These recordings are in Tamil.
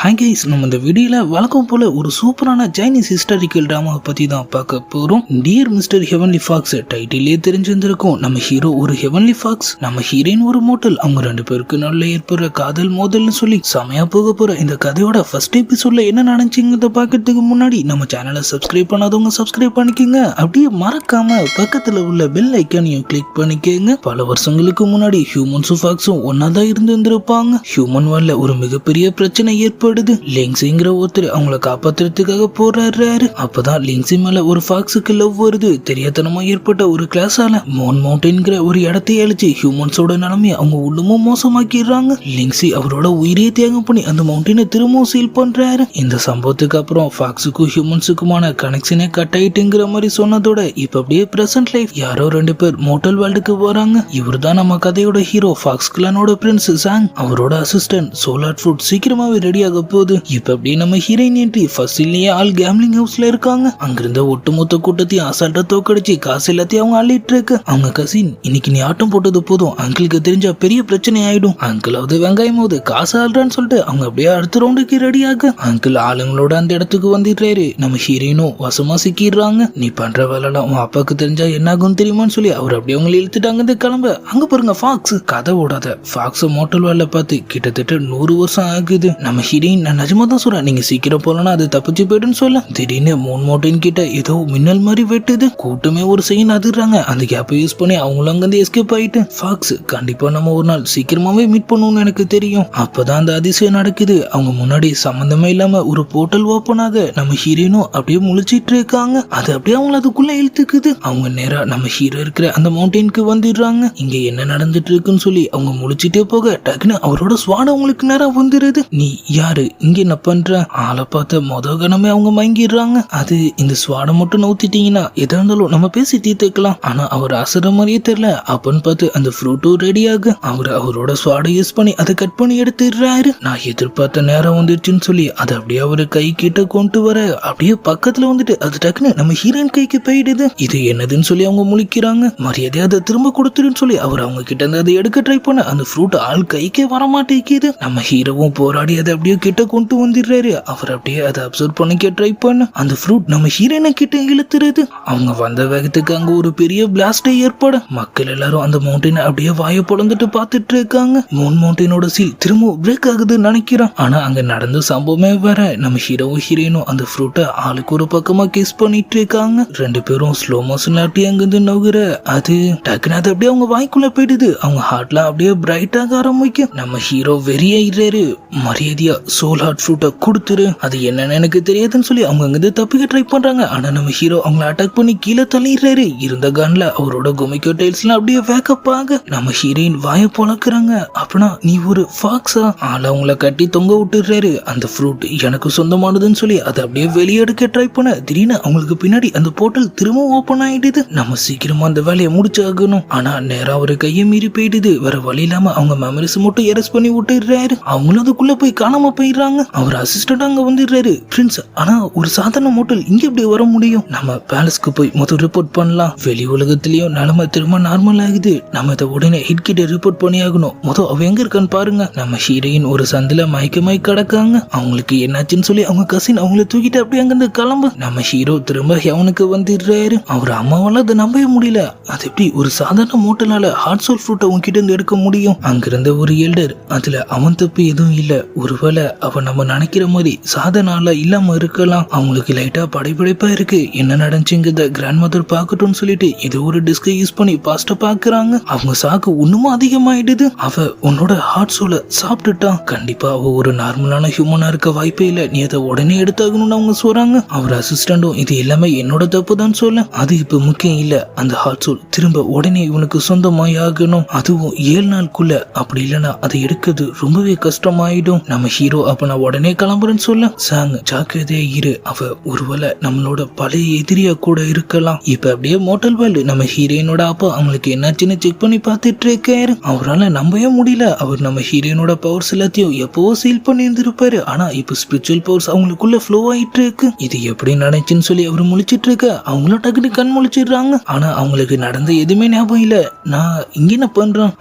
ஹாய் கைஸ், நம்ம இந்த வீடியோல வழக்கம் போல ஒரு சூப்பரான சைனீஸ் ஹிஸ்டாரிக்கல் டிராமாவை பத்தி தான் பார்க்க போறோம். டியர் மிஸ்டர் ஹெவன்லி ஃபாக்ஸ் டைட்டிலே தெரிஞ்சிருந்திருக்கும். நம்ம ஹீரோ ஒரு ஹெவன்லி ஃபாக்ஸ், நம்ம ஹீரோயின் ஒரு மோட்டல். அவங்க ரெண்டு பேருக்கு நல்ல ஏற்படுற காதல் மோதல்னு சொல்லி செமையா போக போற இந்த கதையோட ஃபர்ஸ்ட் எபிசோட்ல என்ன நடந்துச்சுங்கிறத பார்க்கறதுக்கு முன்னாடி நம்ம சேனலை சப்ஸ்கிரைப் பண்ணாதவங்க சப்ஸ்கிரைப் பண்ணிக்கோங்க. அப்படியே மறக்காம பக்கத்துல உள்ள பெல் ஐக்கானையும் கிளிக் பண்ணிக்கோங்க. பல வருஷங்களுக்கு முன்னாடி ஹியூமன்ஸும் ஃபாக்ஸும் ஒன்னாதான் இருந்திருப்பாங்க. ஹியூமன் வேர்ல்ட்ல ஒரு மிகப்பெரிய பிரச்சனை ஏற்படுது. லிங்ஸிங்கிற ஒருத்தர் அவங்கள காப்பாத்துறதுக்காக போராடுறாரு. அப்பதான் லிங்ஸி மேல ஒரு ஃபாக்ஸுக்கு லவ் வருது. தெரியாதனமா ஏற்பட்ட ஒரு கிளாஸால மவுண்டைன்ங்கிற ஒரு இடத்தை அழிச்சு ஹியூமன்ஸோட நிலைமையை அவங்க உள்ளமும் மோசமாக்கிடுறாங்க. லிங்ஸி அவரோட உயிரையே தியாகம் பண்ணி அந்த மவுண்டனை திரும்பவும் சீல் பண்றாரு. இந்த சம்பவத்துக்கு அப்புறம் ஃபாக்ஸுக்கும் ஹியூமன்ஸுக்குமான கனெக்ஷனே கட் ஆயிட்டுங்கிற மாதிரி சொன்னதோட இப்ப அப்படியே பிரசன்ட் லைஃப் யாரோ ரெண்டு பேர் மோட்டல் வேர்ல்டுக்கு வராங்க. இவர் தான் நம்ம கதையோட ஹீரோ ஃபாக்ஸ் கிளானோட பிரின்ஸ் சாங். அவரோட அசிஸ்டன்ட் சோலாட் ஃபுட் சீக்கிரமாவே ரெடி ஆக போகுது. இப்ப அப்படியே நம்ம ஹீரோயின் என்ட்ரி ஃபர்ஸ்ட் இல்லையே ஆல் கேம்லிங் ஹவுஸ்ல இருக்காங்க. அங்கிருந்த ஒட்டுமொத்த கூட்டத்தையும் அசால்ட்டா தோக்கடிச்சு காசு எல்லாத்தையும் அவங்க அள்ளிட்டு இருக்கு. அவங்க கசின், இன்னைக்கு நீ ஆட்டம் போட்டது போதும், அங்கிளுக்கு தெரிஞ்சா பெரிய பிரச்சனை ஆயிடும். அங்கிளாவது வெங்காயமாவது காசு ஆள்றான்னு சொல்லிட்டு அவங்க அப்படியே அடுத்த ரவுண்டுக்கு ரெடி ஆக அங்கிள் ஆளுங்களோட அந்த இடத்துக்கு வந்துடுறாரு. நம்ம ஹீரோயினும் வசமா சிக்கிடுறாங்க. நீ பண்ற வேலைலாம் உன் அப்பாவுக்கு தெரிஞ்சா என்ன ஆகும் தெரியுமான்னு சொல்லி அவர் அப்படியே அவங்களை இழுத்துட்டாங்க. கிளம்ப அங்க பாருங்க ஃபாக்ஸ் கதை ஓடாத ஃபாக்ஸ் மோட்டல் வேலை பார்த்து கிட்டத்தட்ட 100 வருஷம் ஆகுது. நம்ம ஹீரோயின், நான் நிஜமா தான் சொல்றேன், நீங்க சீக்கிரம் போலனா அது தப்பிச்சு போயிடுன்னு சொல்ல திடீர்னு மவுண்டைன் கிட்ட ஏதோ மின்னல் மாதிரி வெட்டுது. கூட்டமே ஒரு செகண்ட் அதிர்றாங்க. அந்த கேப்பை யூஸ் பண்ணி அவங்களும் அங்கிருந்து எஸ்கேப் ஆயிட்டு ஃபாக்ஸ், கண்டிப்பா நம்ம ஒரு நாள் சீக்கிரமாவே மீட் பண்ணுவோம்னு எனக்கு தெரியும். அப்பதான் அந்த அதிசயம் நடக்குது. அவங்க முன்னாடி சம்பந்தமே இல்லாம ஒரு போர்ட்டல் ஓபன் ஆக நம்ம ஹீரோயினும் அப்படியே முழிச்சிட்டு இருக்காங்க. அது அப்படியே அவங்கள அதுக்குள்ள இழுத்துக்குது. அவங்க நேரா நம்ம ஹீரோ இருக்கிற அந்த மவுண்டனுக்கு வந்துடுறாங்க. இங்க என்ன நடந்துட்டு இருக்குன்னு சொல்லி அவங்க முழிச்சிட்டே போக டக்குன்னு அவரோட ஸ்வாட் அவங்களுக்கு நேரா வந்துருது. நீ யாரு, இங்க என்ன பண்ற? ஆளை பார்த்த கணமே அவங்க மயங்கிடுறாங்க. அது இந்த ஸ்வாட மட்டும் நவுத்திட்டீங்கன்னா எதா இருந்தாலும் நம்ம பேசி தீர்த்துக்கலாம். ஆனா அவர் அசர மாதிரியே தெரியல. அப்பன்னு பார்த்து அந்த ஃப்ரூட்டும் ரெடி ஆக அவரோட ஸ்வாடை யூஸ் பண்ணி அதை கட் பண்ணி எடுத்துடுறாரு. நான் எதிர்பார்த்த நேரம் வந்துருச்சுன்னு சொல்லி அதை அப்படியே அவரு கை கிட்ட கொண்டு வர அப்படியே பக்கத்துல வந்துட்டு அது டக்குன்னு நம்ம ஹீரோயின் கைக்கு போயிடுது. இது என்னதுன்னு சொல்லி அவங்க முழிக்கிறாங்க. மரியாதை அதை திரும்ப கொடுத்துருன்னு சொல்லி அவர் அவங்க கிட்ட இருந்து அதை எடுக்க ட்ரை பண்ண அந்த ஃப்ரூட் ஆள் கைக்கே வரமாட்டேங்குது. நம்ம ஹீரோவும் போராடி அதை அப்படியே கிட்ட கொண்டு வந்துடுறாரு. அவர் அப்படியே அதை அப்சர்வ் பண்ணிக்க ட்ரை பண்ண அந்த ஃப்ரூட் நம்ம ஹீரோயினை கிட்ட இழுத்துறது. அவங்க வந்த வேகத்துக்கு அங்க ஒரு பெரிய பிளாஸ்டே ஏற்பட மக்கள் எல்லாரும் அந்த மவுண்டனை அப்படியே வாயை பொழந்துட்டு பார்த்துட்டு இருக்காங்க. மவுண்டனோட சீல் திரும்ப பிரேக் ஆகுதுன்னு நினைக்கிறான். ஆனா அங்க நடந்த சம்பவமே வேற. நம்ம ஹீரோவும் ஹீரோயினும் அந்த ஃப்ரூட்டை ஆளுக்கு ஒரு பக்கமா கிஸ் பண்ணிட்டு இருக்காங்க. ரெண்டு பேரும் ஸ்லோ மோஷன் ஆட்டி அங்கிருந்து நகுற அது டக்குன்னு அது அப்படியே அவங்க வாய்க்குள்ள போயிடுது. அவங்க ஹார்ட்லாம் அப்படியே பிரைட் ஆக ஆரம்பிக்கும். நம்ம ஹீரோ வெறியாயிடுறாரு. மரியாதையா சோல் ஹார்ட் ஃப்ரூட்டை கொடுத்துரு, அது என்னன்னு எனக்கு தெரியாதுன்னு சொல்லி அவங்க அங்கிருந்து தப்பிக்க ட்ரை பண்றாங்க. ஆனா நம்ம ஹீரோ அவங்கள அட்டாக் பண்ணி கீழே தள்ளிடுறாரு. இருந்த கன்ல அவரோட கொமிக்கோ டைல்ஸ் எல்லாம் அப்படியே வேக்கப் ஆக நம்ம ஹீரோயின் வாய பொழக்கிறாங்க. அப்படின்னா நீ ஒரு ஃபாக்ஸா? ஆள அவங்கள கட்டி தொங்க விட்டுறாரு. அந்த ஃப்ரூட் எனக்கு சொந்தமானதுன்னு சொல்லி அதை அப்படியே வெளியே எடுக்க ட்ரை பண்ண திடீர்னு அவங்களுக்கு பின்னாடி அந்த போர்ட்டல் திரும்ப ஓபன் ஆயிடுது. நம்ம சீக்கிரமா அந்த வேலையை முடிச்சாகணும். ஆனா நேரம் அவரு கையை மீறி போயிடுது. வேற வழி இல்லாம அவங்க மெமரிஸ் மட்டும் எரஸ் பண்ணி விட்டுறாரு. அவங்களும் அதுக்குள்ள போய் காணாம போயிடுறாங்க. அவர் அசிஸ்டன்ட் அங்க வந்துடுறாரு. பிரின்ஸ், ஆனா ஒரு சாதாரண மோட்டல் இங்க எப்படி வர முடியும்? நம்ம பேலஸ்க்கு போய் முதல் ரிப்போர்ட் பண்ணலாம். வெளி உலகத்திலயும் நிலைமை திரும்ப நார்மல் ஆகுது. நம்ம இதை உடனே ஹிட் கிட்ட ரிப்போர்ட் பண்ணி ஆகணும். அவ எங்க இருக்கான்னு பாருங்க. நம்ம ஹீரோயின் ஒரு சந்தில மயக்கமாய் கிடக்காங்க. அவங்களுக்கு என்னாச்சுன்னு சொல்லி அவங்க கசின் அவங்கள தூக்கிட்டு அப்படியே அங்கிருந்து கிளம்பு. நம்ம ஹீரோ திரும்ப ஹெவனுக்கு வந்துடுறாரு. அவர் அம்மாவால அதை நம்பவே முடியல. அது எப்படி ஒரு சாதாரண மோட்டலால ஹார்ட் சோல் ஃப்ரூட்டை உங்ககிட்ட இருந்து எடுக்க முடியும்? அங்கிருந்த ஒரு எல்டர், அதுல அவன் தப்பு எதுவும் இல்ல. ஒருவேளை அவன் நம்ம நினைக்கிற மாதிரி சாதனால இல்லாம இருக்கலாம். அவங்களுக்கு லைட்டா படைப்படைப்பா இருக்கு. என்ன நடந்துச்சுங்கிறத கிராண்ட் மதர் பாக்கட்டும்னு சொல்லிட்டு இது ஒரு டிஸ்கை யூஸ் பண்ணி பாஸ்ட பாக்குறாங்க. அவங்க சாக்கு இன்னும் அதிகமாயிடுது. அவ உன்னோட ஹார்ட் சோலை சாப்பிட்டுட்டான். கண்டிப்பா அவ ஒரு நார்மலான ஹியூமனா இருக்க வாய்ப்பே இல்ல. நீ அதை உடனே எடுத்தாகணும்னு அவங்க சொல்றாங்க. அவர் அசிஸ்டண்டும் இது எல்லாமே என்னோட தப்பு தான் சொல்ல. அது இப்ப முக்கியம் இல்ல. அந்த ஹார்ட் சோல் திரும்ப உடனே இவனுக்கு சொந்தமாய் ஆகணும். அதுவும் 7 நாளுக்குள்ள. அப்படி இல்லைன்னா அதை எடுக்கிறது ரொம்பவே கஷ்டமாயிடும். நம்ம ஹீரோ அப்ப நான் உடனே கிளம்புறேன்னு சொல்ல சாங் ஜாக்கிரதையா இரு, அவ ஒருவேளை நம்மளோட பழைய எதிரியா கூட இருக்கலாம். இப்ப அப்படியே மோட்டல் வேர்ல்டு நம்ம ஹீரோயினோட அப்பா அவங்களுக்கு என்னாச்சுன்னு செக் பண்ணி பார்த்துட்டு இருக்காரு. அவரால் நம்பவே முடியல. அவர் நம்ம ஹீரோயினோட பவர்ஸ் எல்லாத்தையும் எப்பவோ சீல் பண்ணி இருந்திருப்பாரு. ஆனா இப்ப ஸ்பிரிச்சுவல் பவர்ஸ் அவங்களுக்குள்ள ஃப்ளோ ஆயிட்டு இருக்கு. இது எப்படி நடந்துச்சுன்னு சொல்லி அவர் முழிச்சிட்டு இருக்க அவங்களும் டக்குனு கண் முழிச்சிடுறாங்க. ஆனா அவங்களுக்கு நடந்த எதுவுமே ஞாபகம் இல்ல. நான் இங்க என்ன பண்றேன்?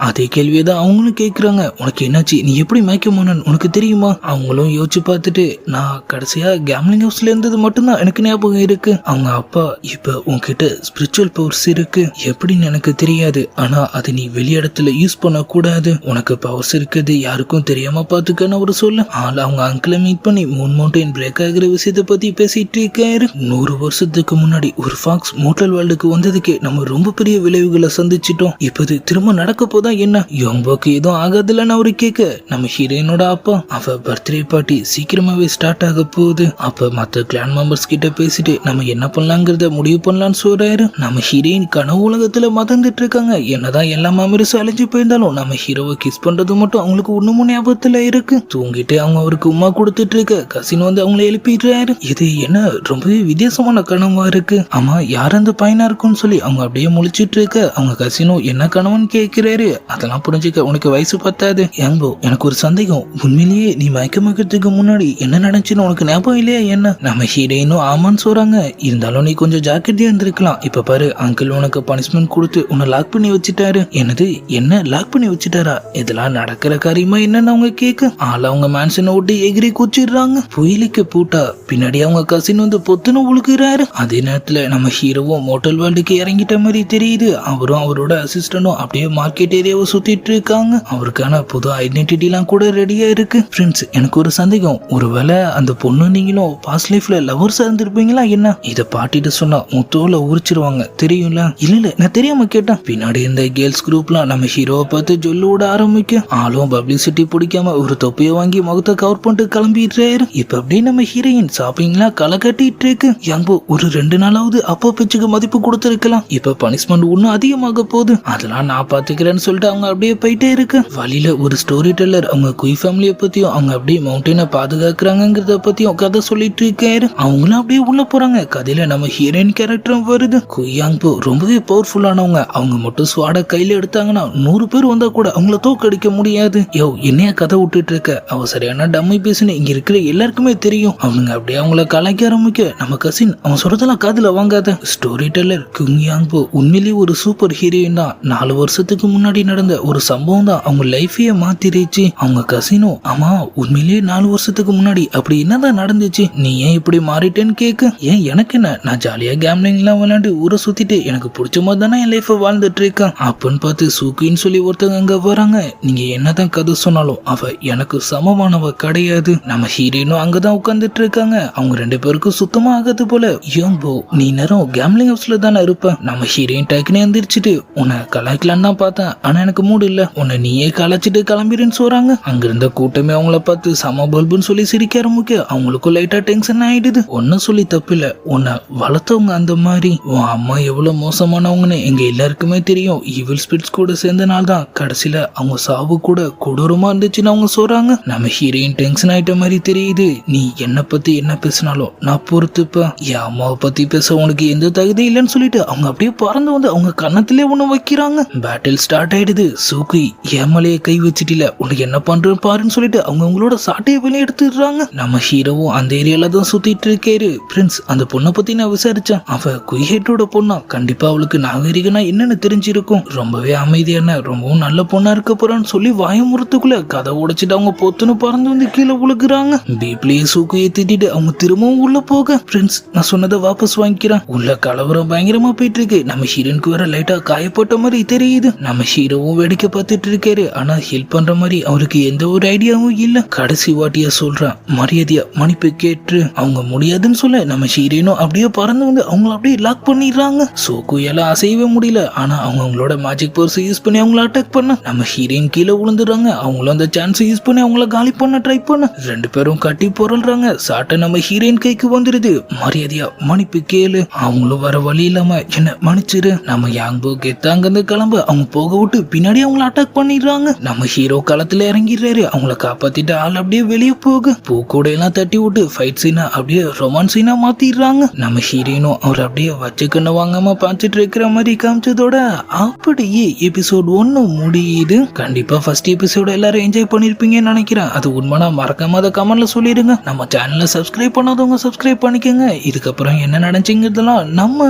அதே கேள்வியதான் அவங்களும் கேக்குறாங்க. உனக்கு என்னாச்சு? நீ எப்படி மயக்கமானன்னு உனக்கு தெரியுமா? அவங்களும் யோசிச்சு பார்த்துட்டு நான் கடைசியா கேம்லிங் ஹவுஸ்ல இருந்தது மட்டும்தான் எனக்கு ஞாபகம் இருக்கு. அவங்க அப்பா இப்ப உன்கிட்ட ஸ்பிரிச்சுவல் பவர்ஸ் இருக்கு எப்படின்னு எனக்கு தெரியாது, ஆனா அதை நீ வெளி இடத்துல யூஸ் பண்ண கூடாது, உனக்கு பவர்ஸ் இருக்குது யாருக்கும் தெரியாம பாத்துக்கன்னு ஒரு சொல்லு. ஆள் அவங்க அங்கிளை மீட் பண்ணி மூன் மவுண்டன் பிரேக் ஆகிற விஷயத்தை பத்தி பேசிட்டு இருக்காரு. 100 வருஷத்துக்கு முன்னாடி ஒரு ஃபாக்ஸ் மோட்டல் வேர்ல்டுக்கு வந்ததுக்கு நம்ம ரொம்ப பெரிய விளைவுகளை சந்திச்சிட்டோம். இப்ப இது திரும்ப நடக்க போதா என்ன? யோம்போக்கு எதுவும் ஆகாதுலன்னு அவரு கேட்க நம்ம ஹீரோயினோட அப்பா அவ பர்த்டே பார்ட்டி சீக்கிரமாவே ஸ்டார்ட் ஆக போகுது, அப்ப மத்த கிளான் மெம்பர்ஸ் கிட்ட பேசிட்டு நம்ம என்ன பண்ணலாங்கிறத முடிவு பண்ணலாம்னு சொல்றாரு. நம்ம ஹீரோயின் கனவு உலகத்துல மதந்துட்டு இருக்காங்க. என்னதான் எல்லா மெமரிஸும் அழிஞ்சு போயிருந்தாலும் நம்ம ஹீரோவை கிஸ் பண்றது மட்டும் அவங்களுக்கு ஒண்ணுமும் ஞாபகத்துல இருக்கு. தூங்கிட்டு அவங்க அவருக்கு உமா கொடுத்துட்டு இருக்க கசின் வந்து அவங்கள எழுப்பிடுறாரு. இது என்ன ரொம்பவே வித்தியாசமான கனவா இருக்கு, ஆமா யார் அந்த பையனா இருக்குன்னு சொல்லி அவங்க அப்படியே முழிச்சிட்டு இருக்க அவங்க கசினும் என்ன கனவுன்னு கேட்கிறாரு. அதெல்லாம் புரிஞ்சுக்க உனக்கு வயசு பத்தாது. ஏங்கோ எனக்கு ஒரு சந்தேகம், உண்மையிலேயே நீ மயக்கமக்கிறதுக்கு முன்னாடி என்ன நடந்துச்சுன்னு உனக்கு ஞாபகம் இல்லையா என்ன? நம்ம ஹீரோயினும் ஆமான்னு சொல்றாங்க. இருந்தாலும் நீ கொஞ்சம் ஜாக்கிரதையா இருந்திருக்கலாம். இப்ப பாரு அங்கிள் உனக்கு பனிஷ்மெண்ட் கொடுத்து உன்னை லாக் பண்ணி வச்சுட்டாரு. என்னது என்ன லாக் பண்ணி வச்சுட்டாரா? இதெல்லாம் நடக்கிற காரியமா என்னன்னு அவங்க கேட்க ஆள் அவங்க மேன்ஷனை விட்டு எகிரி குச்சிடுறாங்க. புயலுக்கு பூட்டா பின்னாடி அவங்க கசின் வந்து பொத்துன்னு உழுகிறாரு. அதே நேரத்துல நம்ம ஹீரோவும் மோட்டல் வேர்ல்டுக்கு இறங்கிட்ட மாதிரி தெரியுது. அவரும் அவரோட அசிஸ்டண்டும் அப்படியே மார்க்கெட் ஏரியாவை சுத்திட்டு இருக்காங்க. அவருக்கான புது ஐடென்டிட்டி எல்லாம் கூட ரெடியா இருக்கு. ஃப்ரெண்ட்ஸ் எனக்கு ஒரு சந்தேகம், ஒருவேளை அந்த பொண்ணு நீங்களும் பாஸ்ட் லைஃப்ல லவர்ஸா இருந்திருப்பீங்களா என்ன? இத பாட்டிட்டு சொன்னா முத்தோல உரிச்சிருவாங்க தெரியும்ல? இல்ல நான் தெரியாம கேட்டேன். பின்னாடி இந்த கேர்ள்ஸ் குரூப்லாம் நம்ம ஹீரோவை பார்த்து சொல்லு விட ஆரம்பிக்கும். ஆளும் பப்ளிசிட்டி பிடிக்காம ஒரு தொப்பியை வாங்கி முகத்தை கவர் பண்ணிட்டு கிளம்பிடுறாரு. இப்ப அப்படியே நம்ம ஹீரோயின் ஷாப்பிங்லாம் களை கட்டிட்டு இருக்கு. யங்போ ஒரு 2 நாளாவது அப்பா பேச்சுக்கு மதிப்பு கொடுத்துருக்கலாம். இப்ப பனிஷ்மெண்ட் இன்னும் அதிகமாக போகுது, அதெல்லாம் நான் பாத்துக்கிறேன்னு சொல்லிட்டு அவங்க அப்படியே போயிட்டே இருக்கு. வழியில ஒரு ஸ்டோரி டெல்லர் அவங்க குய் ஃபேமிலியை பத்தியும் அவங்க அப்படியே மவுண்டனை பாதுகாக்கிறாங்கிறத பத்தியும் கதை சொல்லிட்டு இருக்காரு. அவங்களும் அப்படியே உள்ள போறாங்க. கதையில நம்ம ஹீரோயின் கேரக்டரும் வருது. குயாங்போ ரொம்பவே பவர்ஃபுல்லானவங்க. அவங்க மட்டும் ஸ்வாட கையில எடுத்தாங்கன்னா 100 பேர் வந்தா கூட அவங்கள தோக்கடிக்க முடியாது. யோ என்னையா கதை விட்டுட்டு இருக்க, அவ சரியான டம்மி பேசுன்னு இங்க இருக்கிற எல்லாருக்குமே தெரியும். அவனுங்க அப்படியே அவங்கள கலாய்க்க ஆரம்பிக்க நம்ம கசின் அவன் சொல்றதெல்லாம் காதுல வாங்காத. ஸ்டோரி டெல்லர் குங்யாங்போ உண்மையிலேயே ஒரு சூப்பர் ஹீரோயின் தான். 4 வருஷத்துக்கு முன்னாடி நடந்த ஒரு சம்பவம் தான் அவங்க லைஃபையே மாத்திருச்சு. அவங்க கசினும் ஆமா உண்மையிலேயே 4 வருஷத்துக்கு முன்னாடி அப்படி என்னதான் நடந்துச்சு, நீ ஏன் இப்படி மாறிட்டேன்னு கேட்க. ஏன் எனக்கு என்ன, நான் ஜாலியா கேம்லிங் எல்லாம் விளையாண்டு ஊரை சுத்திட்டு எனக்கு பிடிச்ச மாதிரி தானே என் லைஃபை வாழ்ந்துட்டு இருக்கேன் அப்படின்னு பார்த்து சூக்கின்னு சொல்லி ஒருத்தவங்க அங்க வராங்க. நீங்க என்னதான் கதை சொன்னாலும் அவ எனக்கு சமமானவ கிடையாது. நம்ம ஹீரோயினும் அங்கதான் உட்கார்ந்துட்டு இருக்காங்க. அவங்க 2 பேருக்கும் சுத்தமா ஆகாது போல. யோம்போ நீ நேரம் கேம்லிங் ஹவுஸ்ல தானே இருப்ப. நம்ம ஹீரோயின் டக்குன்னு எந்திரிச்சிட்டு உன்னை கலாய்க்கலான்னு தான் பார்த்தேன், ஆனா எனக்கு மூடு இல்ல, உன்னை நீயே கலாச்சிட்டு கிளம்பிடுன்னு சொல்றாங்க. அங்க இருந்த கூட்டமே அவங்கள பார்த்து சம பல்புன்னு சொல்லி சிரிக்க ஆரம்பிக்க அவங்களுக்கும் லைட்டா டென்ஷன் ஆயிடுது. ஒன்னும் சொல்லி தப்பில்ல, உன்னை வளர்த்தவங்க அந்த மாதிரி, உன் அம்மா எவ்வளவு மோசமானவங்கன்னு எங்க எல்லாருக்குமே தெரியும். ஈவில் ஸ்பிரிட்ஸ் கூட சேர்ந்தனால தான் கடைசியில அவங்க சாவு கூட கொடூரமா இருந்துச்சுன்னு அவங்க சொல்றாங்க. நம்ம ஹீரோயின் டென்ஷன் ஆயிட்ட மாதிரி தெரியுது. நீ என்ன பத்தி என்ன பேசினாலும் நான் பொறுத்துப்ப, என் அம்மாவை பத்தி பேச உனக்கு எந்த தகுதி இல்லைன்னு சொல்லிட்டு அவங்க அப்படியே பறந்து வந்து அவங்க கன்னத்திலே ஒண்ணு வைக்கிறாங்க. பேட்டில் ஸ்டார்ட் ஆயிடுது. சூக்கி ஏமலையே கை வச்சுட்டில, உனக்கு என்ன பண்றேன்னு பாருன்னு சொல்லிட்டு அவங்க அவங்களோட சாட்டையை வெளியே எடுத்துடுறாங்க. நம்ம ஹீரோவும் அந்த ஏரியால தான் சுத்திட்டு இருக்காரு. பிரின்ஸ் அந்த பொண்ணை பத்தி நான் விசாரிச்சேன், அவ குய்ஹேட்டோட பொண்ணா, கண்டிப்பா அவளுக்கு நாகரிகனா என்னன்னு தெரிஞ்சிருக்கும், ரொம்பவே அமைதியான ரொம்பவும் நல்ல பொண்ணா இருக்க போறான்னு சொல்லி வாயமுறத்துக்குள்ள கதை உடைச்சிட்டு அவங்க பொத்துன்னு பறந்து வந்து கீழே உழுகுறாங்க. பீப்லேயே சூக்கையை திட்டிட்டு அவங்க திரும்பவும் உள்ள போக, பிரின்ஸ் நான் சொன்னதை வாபஸ் வாங்கிக்கிறேன். உள்ள கலவரம் பயங்கரமா போயிட்டு இருக்கு. நம்ம ஹீரோனுக்கு வேற லைட்டா காயப்பட்ட மாதிரி தெரியுது. நம்ம ஹீரோவும் வேடிக்கை பார்த்துட்டு இருக்காரு. ஆனா ஹெல்ப் பண்ற மாதிரி அவருக்கு எந்த ஒரு ஐடியாவும் இல்ல. கடைசி வாட்டியா சொல்றேன், மரியாதையா மன்னிப்பு கேட்டு. அவங்க முடியாதுன்னு சொல்ல நம்ம ஹீரோனும் அப்படியே பறந்து வந்து அவங்கள அப்படியே லாக் பண்ணிடுறாங்க. சோக்குயெல்லாம் அசையவே முடியல. ஆனா அவங்க அவங்களோட மேஜிக் பவர்ஸ் யூஸ் பண்ணி அவங்கள அட்டாக் பண்ண நம்ம ஹீரோயின் கீழே விழுந்துடுறாங்க. அவங்களும் அந்த சான்ஸ் யூஸ் பண்ணி அவங்கள காலி பண்ண ட்ரை பண்ண 2 பேரும் கட்டி பொருள்றாங்க. சாட்டை நம்ம ஹீரோயின் கைக்கு வந்துருது. மரியாதையா மன்னிப்பு கேளு. அவங்களும் வர வழி இல்லாம என்ன மன்னிச்சிரு. நம்ம யாங்போ கெத்தாங்க இருந்து கிளம்ப அவங்க போக விட்டு பின்னாடி அவங்கள அட்டாக் பண்ணிடுறாங்க. நம்ம ஹீரோ களத்துல இறங்கிடுறாரு. அவங்கள காப்பாத்திட்டு ஆள் அப்படியே வெளியே போக பூக்கூட எல்லாம் தட்டி விட்டு ஃபைட் சீனா அப்படியே ரொமான்ஸ் சீனா மாத்திடுறாங்க. நம்ம ஹீரோயினும் அவர் அப்படியே வச்சு கண்ணு வாங்காம பார்த்துட்டு இருக்கிற மாதிரி காமிச்சதோட அப்படியே எபிசோட் 1 முடியுது. கண்டிப்பா ஃபர்ஸ்ட் எபிசோட எல்லாரும் என்ஜாய் பண்ணிருப்பீங்கன்னு நினைக்கிறேன். அது உண்மைனா மறக்காம அதை கமெண்ட்ல சொல்லிடுங்க. நம்ம சேனலை சப்ஸ்கிரைப் பண்ணாதவங்க சப்ஸ்கிரைப் பண்ணிக்கோங்க. இதுக்கப்புறம் என்ன நடந்துச்சுங்கிறதெல்லாம் நம்ம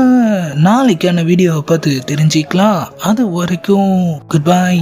நாளைக்கான வீடியோவை பார்த்து தெரிஞ்சுக்கலாம். அது வரைக்கும் குட் பை.